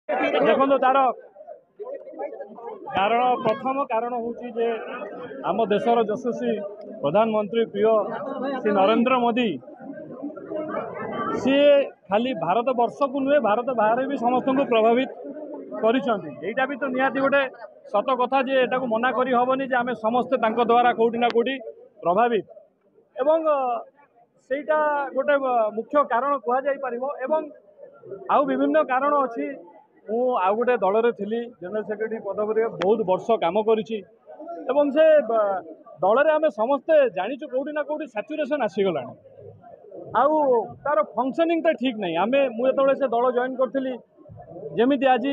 देखो तार कारण प्रथम कारण हूँ जे आम देशर यशस्वी प्रधानमंत्री प्रिय श्री नरेंद्र मोदी सी खाली भारत वर्ष को नुहे भारत बाहर भी समस्त को प्रभावित करा भी तो निहाती गोटे सत कथा जे एटा को मना करी हबनी जे आमे समस्ते तांको द्वारा कोठी ना कोठी प्रभावित एवं सेटा गोटे मुख्य कारण कह जाई परिबो एवं आउ विभिन्न कारण अछि। मु आउ गोटे दल रे थिली जनरल सेक्रेटरी पदवी बहुत वर्ष काम करिछि एवं से दल रे आमे समस्ते जानिछु कोठी ना कोठी सैचुरेशन आसीगलानी आउ तार फंक्शनिंग तो ठीक नहीं आमे मु जेतबेले से दल जॉइन करथिली जेमिति आज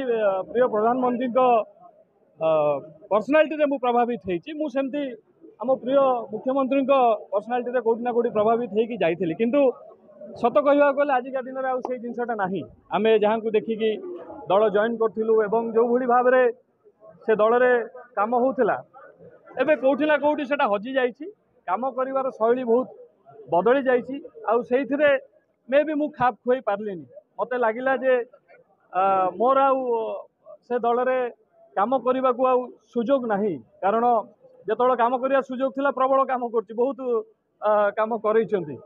प्रिय प्रधानमंत्री पर्सनालिटी रे मु प्रभावित होइछि मु सेमती आम प्रिय मुख्यमंत्री पर्सनालिटी रे कोठी ना कोठी प्रभावित होइकि जाइथिली किंतु सत कहवा गले आजिका दिन में आउ से जिनसटा नाही आमे जहां को देखिकी दल जॉइन करथिलु एवं जो भली भाव रे से दल रे काम होउथिला एबे कोठी ना कोठी सेटा हजि जाइछि काम करिवार शैली बहुत बदली जाइछि आउ सेइथिरे मे भी मु खाप खोई पारलिनी मते लागिला जे मोर आउ से दल रे काम करने को आउ सुजोग नहीं कारण जेतबेले काम करिया सुजोग थिला प्रबल काम करछि बहुत काम करैछन्ति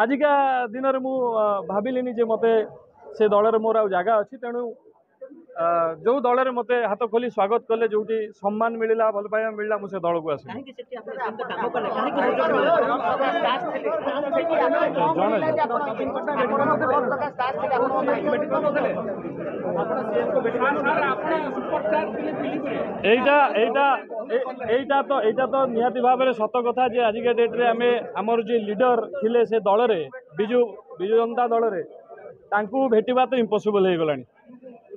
आजिका दिन में मु भाविलिनी जे मते से दल रे मोर आउ जागा अछि तेणु जो दल रे मते हाथ खोली स्वागत कले जोटी सम्मान मिलला भल पाइबा मिलला मु से दल को आसी एटा तो निहाती भाव में सत कथा जे आजिका डेट रे आमे हमर जे लीडर थिले से दल रे बिजु जनता दल रे तांकू भेटिबा तो इम्पॉसिबल हो गलानी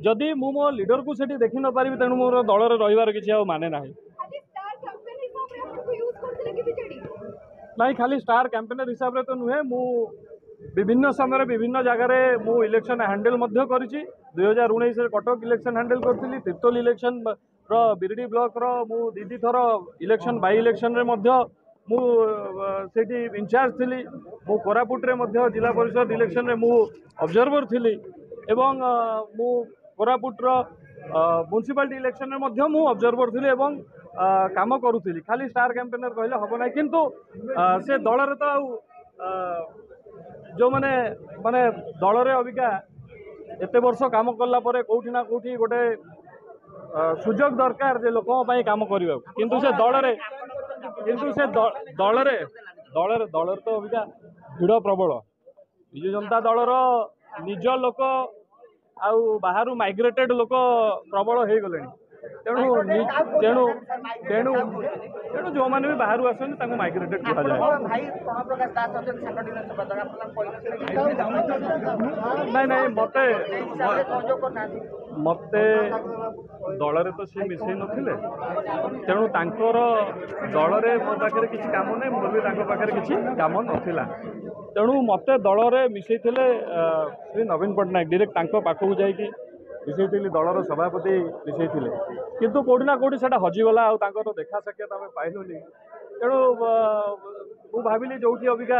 जदि मु मो लीडर को सेठी देखि न पारिबी तेणु मोर दल रे रहिवार किछि आ माने नाही खाली स्टार कैंपेनर हिसाब रे तो नुहे मु विभिन्न समय विभिन्न जगह रे मु इलेक्शन हैंडल मध्य करिछि 2019 रे कटक इलेक्शन हैंडल करथिली तिर्तोल इलेक्शन रो बिरडी ब्लॉक रो मु दीदी थरो इलेक्शन बाई इलेक्शन रे मध्य मु सेठी इंचार्ज थिली मु कोरापुट रे मध्य जिला परिषद इलेक्शन रे मु ऑब्जर्वर थिली एवं मु कोरापुट रो म्युनिसिपालिटी इलेक्शन रे मध्य मु ऑब्जर्वर थिली एवं काम करूथिली खाली स्टार कैंपेनर कहले हबो नै किंतु से दल रे तो जो माने माने दल रे अबिका एते वर्ष काम करला परे कोठी ना कोठी गोटे सुजोग दरकार जे लोक पई काम करिबा किंतु से दल रे दल रे तो अबिका भिड़ प्रबल बिजु जनता दल रो निज लोक आउ बाहर माइग्रेटेड लोक प्रबल हो गले तेणु तेणु तेणु तेणु जो मैंने भी बाहर आसते माइग्रेटेड कहा नहीं मते दल रे तो सी मिसई नथिले तेणु तांकर दल रे मो पाखे किसी काम नहीं मोर भी पाखे किसी काम नथिला तेणु मते दल रे मिसई थिले श्री नवीन पट्टनायक डायरेक्ट तांको पाखु जाइकी मिसई दलर सभापति मिसई किंतु कोठी ना कोठी सेटा हजिगला आउ तांकर देखा साक्षात आम पाइलुनी तेणु मु भाविली जो अबिका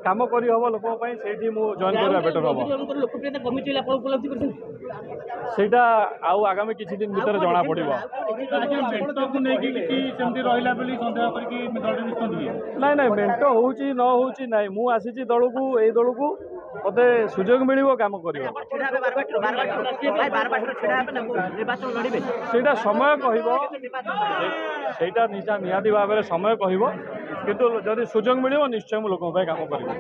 काम करी हम लोक से जॉइन करवा बेटर हम सेटा आउ आगामी किछि दिन भीतर जना पड़िबो नहीं मेंट होउची न होउची नहीं मु आसीची दल को ए दल को मते सुजोग मिलिबो काम करिबो सेटा समय कहिबो सेटा निहाती भाव में समय कहिबो किंतु जदि सुजोग मिलिबो निश्चय मु लोक काम करिबो।